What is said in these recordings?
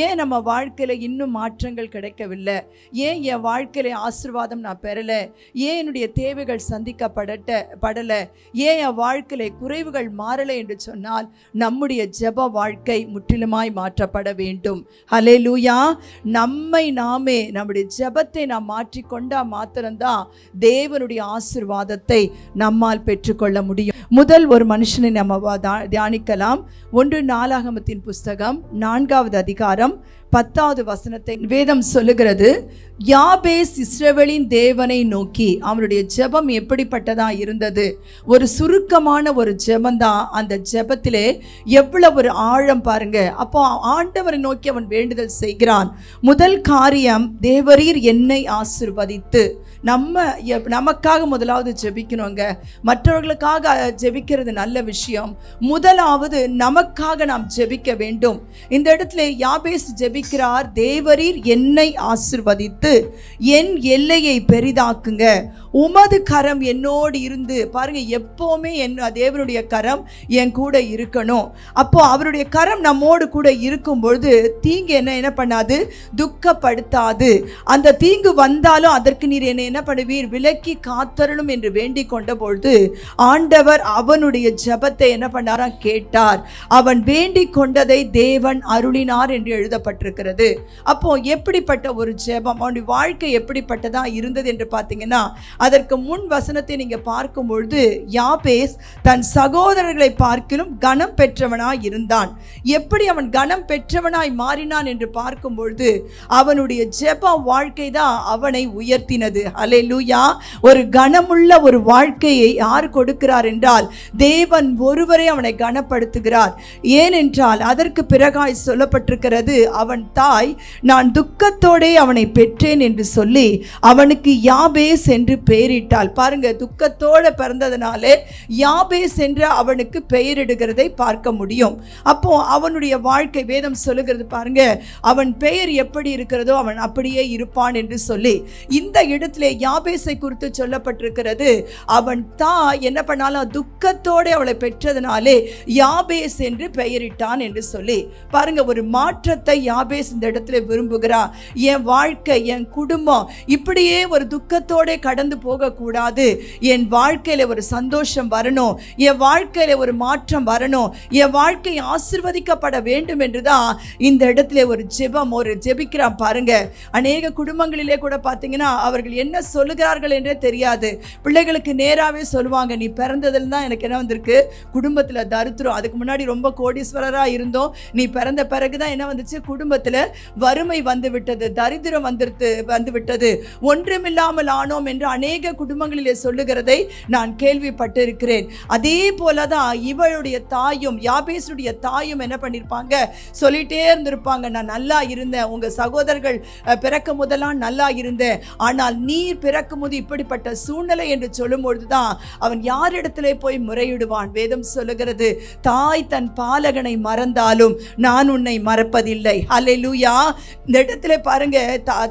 ஏன் நம்ம வாழ்க்கையில இன்னும் மாற்றங்கள் கிடைக்கவில்லை? ஏன் என் வாழ்க்கையில ஆசீர்வாதம் நான் பெறல? ஏன் என்னுடைய தேவைகள் சந்திக்கப்படலை? ஏன் என் வாழ்க்கையில குறைவுகள் மாறலை என்று சொன்னால் நம்முடைய ஜெப வாழ்க்கை முற்றிலுமாய் மாற்றப்பட வேண்டும். ஹல்லேலூயா. நம்முடைய ஜெபத்தை நாம் மாற்றிக்கொண்டா மாத்திரம்தான் தேவனுடைய ஆசீர்வாதத்தை நம்மால் பெற்றுக்கொள்ள முடியும். முதல் ஒரு மனுஷனை நம்ம தியானிக்கலாம். 1 நாளாகமத்தின் புஸ்தகம் 4வது அதிகாரம் 10வது வசனத்தை வேதம் சொல்லுகிறது. யாபேஸ் இஸ்ரவேலின் தேவனை நோக்கி அவனுடைய ஜெபம் எப்படிப்பட்டதா இருந்தது? ஒரு சுருக்கமான ஒரு ஜெபந்தான். அந்த ஜெபத்திலே எவ்வளவு ஒரு ஆழம் பாருங்க. அப்போ ஆண்டவரை நோக்கி அவன் வேண்டுதல் செய்கிறான். முதல் காரியம், தேவரீர் என்னை ஆசீர்வதித்து. நமக்காக முதலாவது ஜெபிக்கணுங்க. மற்றவர்களுக்காக ஜெபிக்கிறது நல்ல விஷயம். முதலாவது நமக்காக நாம் ஜெபிக்க வேண்டும். இந்த இடத்துல யாபேஸ் ஜெபிக்கிறார், தேவரீர் என்னை ஆசீர்வதித்து என் எல்லையை பெரிதாக்குங்க, உமது கரம் என்னோடு இருந்து. பாருங்க, எப்பவுமே தேவனுடைய கரம் என் கூட இருக்கணும். அப்போ அவருடைய கரம் நம்மோடு கூட இருக்கும் பொழுது தீங்கு என்ன பண்ணாது, துக்கப்படுத்தாது. அந்த தீங்கு வந்தாலும் அதற்கு நீர் என்ன பண்ணுவீர், விலக்கி காத்தரணும் என்று வேண்டிக் கொண்ட பொழுது ஆண்டவர் அவனுடைய ஜெபத்தை என்ன பண்ணாரா, கேட்டார். அவன் வேண்டிக் கொண்டதை தேவன் அருளினார் என்று எழுதப்பட்டிருக்கிறது. அப்போ எப்படிப்பட்ட ஒரு ஜெபம், அவனுடைய வாழ்க்கை எப்படிப்பட்டதா இருந்தது என்று பார்த்தீங்கன்னா, அதற்கு முன் வசனத்தை நீங்க பார்க்கும் பொழுது யாபேஸ் தன் சகோதரர்களை பார்க்கிலும் கனம் பெற்றவனாய் இருந்தான். எப்படி அவன் கனம் பெற்றவனாய் மாறினான் என்று பார்க்கும் பொழுது அவனுடைய ஜெப வாழ்க்கை தான் அவனை உயர்த்தினது. ஹல்லேலூயா. ஒரு கனமுள்ள ஒரு வாழ்க்கையை யார் கொடுக்கிறார் என்றால் தேவன் ஒருவரே அவனை கனப்படுத்துகிறார். ஏனென்றால் அதற்கு பிறகாய் சொல்லப்பட்டிருக்கிறது, அவன் தாய் நான் துக்கத்தோடே அவனை பெற்றேன் என்று சொல்லி அவனுக்கு யாபேஸ் என்று பெயரிட்டாள். பாருங்க, துக்கத்தோட பிறந்ததுனாலே யாபேஸ் என்று அவனுக்கு பெயரிடுகிறதை பார்க்க முடியும். அப்போ அவனுடைய வாழ்க்கை வேதம் சொல்லுகிறது பாருங்க, அவன் பெயர் எப்படி இருக்கிறதோ அவன் அப்படியே இருப்பான் என்று சொல்லி இந்த இடத்துல யாபேஸை குறித்து சொல்லப்பட்டிருக்கிறது. அவன் தாய் என்ன பண்ணாலும் துக்கத்தோடு அவளை பெற்றதுனாலே யாபேஸ் என்று பெயரிட்டான் என்று சொல்லி பாருங்க. ஒரு மாற்றத்தை யாபேஸ் இந்த இடத்துல விரும்புகிறார். என் வாழ்க்கை, என் குடும்பம் இப்படியே ஒரு துக்கத்தோட கடந்து போகக்கூடாது. என் வாழ்க்கையில ஒரு சந்தோஷம் வரணும், என் வாழ்க்கையில ஒரு மாற்றம் வரணும், என் வாழ்க்கை ஆசீர்வதிக்கப்பட வேண்டும் என்றுதான் இந்த இடத்துல ஒரு ஜெபம், ஒரு ஜெபிக்கிறான் பாருங்க. அநேக குடும்பங்களிலே கூட பார்த்தீங்கன்னா அவர்கள் என்ன சொல்லுகிறார்கள் என்றே தெரியாது. பிள்ளைகளுக்கு நேராகவே சொல்லுவாங்க, நீ பிறந்ததுல தான் எனக்கு என்ன வந்திருக்கு, குடும்பத்தில் தரித்திரம். அதுக்கு முன்னாடி ரொம்ப கோடீஸ்வரராக இருந்தோம், நீ பிறந்த பிறகுதான் என்ன வந்துச்சு, குடும்பத்தில் வறுமை வந்து விட்டது, தரித்திரம் வந்து விட்டது, ஒன்றுமில்லாமல் ஆனோம் என்று அநேக குடும்பங்களிலே சொல்லுகிறதை நான் கேள்விப்பட்டிருக்கிறேன். அதே போலதான் இவளுடைய தாயும், யாபேசுடைய தாயும் என்ன பண்ணிருப்பாங்க, சொல்லிட்டே இருந்திருப்பாங்க, நான் நல்லா இருந்தேன், உங்க சகோதரர்கள் பிறக்கும் போதெல்லாம் நல்லா இருந்தேன், ஆனால் நீர் பிறக்கும் போது இப்படிப்பட்ட சூழ்நிலை என்று சொல்லும் பொழுதுதான் அவன் யாரிடத்திலே போய் முறையிடுவான். வேதம் சொல்லுகிறது, தாய் தன் பாலகனை மறந்தாலும் நான் உன்னை மறப்பதில்லை. ஹல்லேலூயா. இந்த இடத்துல பாருங்க,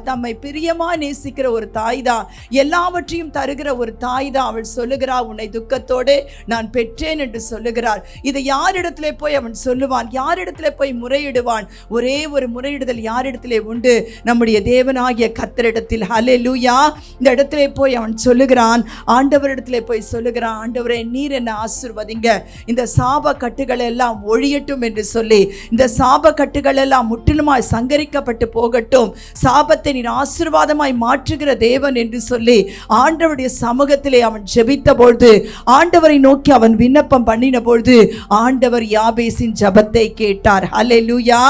தம்மை பிரியமா நேசிக்கிற ஒரு தாய் தான், எல்லாவற்றையும் தருகிற ஒரு தாய் தான். அவள் சொல்லுகிறாள், உன்னை துக்கத்தோடு நான் பெற்றேன் என்று சொல்லுகிறாள். இதை யாரிடத்திலே போய் அவன் சொல்லுவான், யாரிடத்திலே போய் முறையிடுவான்? ஒரே ஒரு முறையிடுதல் யாரிடத்திலே உண்டு, நம்முடைய தேவனாகிய கர்த்தரிடத்தில். ஹல்லேலூயா. இந்த இடத்திலே போய் அவன் சொல்லுகிறான், ஆண்டவரிடத்திலே போய் சொல்லுகிறான், ஆண்டவரே நீர் என்ன ஆசீர்வதிங்க, இந்த சாப கட்டுகள் எல்லாம் ஒழியட்டும் என்று சொல்லி, இந்த சாப கட்டுகள் எல்லாம் முற்றிலுமாய் சங்கரிக்கப்பட்டு போகட்டும், சாபத்தை நீர் ஆசீர்வாதமாய் மாற்றுகிற தேவன் என்று சொல்லி ஆண்டவருடைய சமூகத்திலே அவன் ஜெபித்த பொழுது, ஆண்டவரை நோக்கி அவன் விண்ணப்பம் பண்ணின பொழுது ஆண்டவர் யாபேசின் ஜெபத்தை கேட்டார். ஹல்லேலூயா.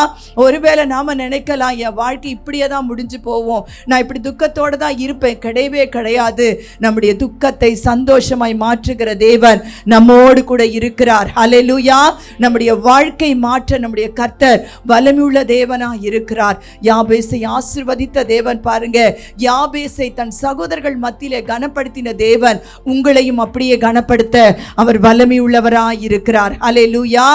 ஒருவேளை நாம நினைக்கலாம், என் வாழ்க்கை இப்படியே தான் முடிஞ்சு போவோம், நான் இப்படி துக்கத்தோட தான் இருப்பேன். கிடையவே கிடையாது. நம்முடைய துக்கத்தை சந்தோஷமாய் மாற்றுகிற தேவன் நம்மோடு கூட இருக்கிறார். ஹல்லேலூயா. நம்முடைய வாழ்க்கை மாற்ற நம்முடைய கர்த்தர் வல்லமையுள்ள தேவனாய் இருக்கிறார். யாபேசை ஆசீர்வதித்த தேவன் பாருங்க, யாபேசை தன் சகோதரர்கள் மத்தியிலே கனப்படுத்தின தேவன் உங்களையும் அப்படியே கனப்படுத்த அவர் வல்லமையுள்ளவராய் இருக்கிறார். ஹல்லேலூயா.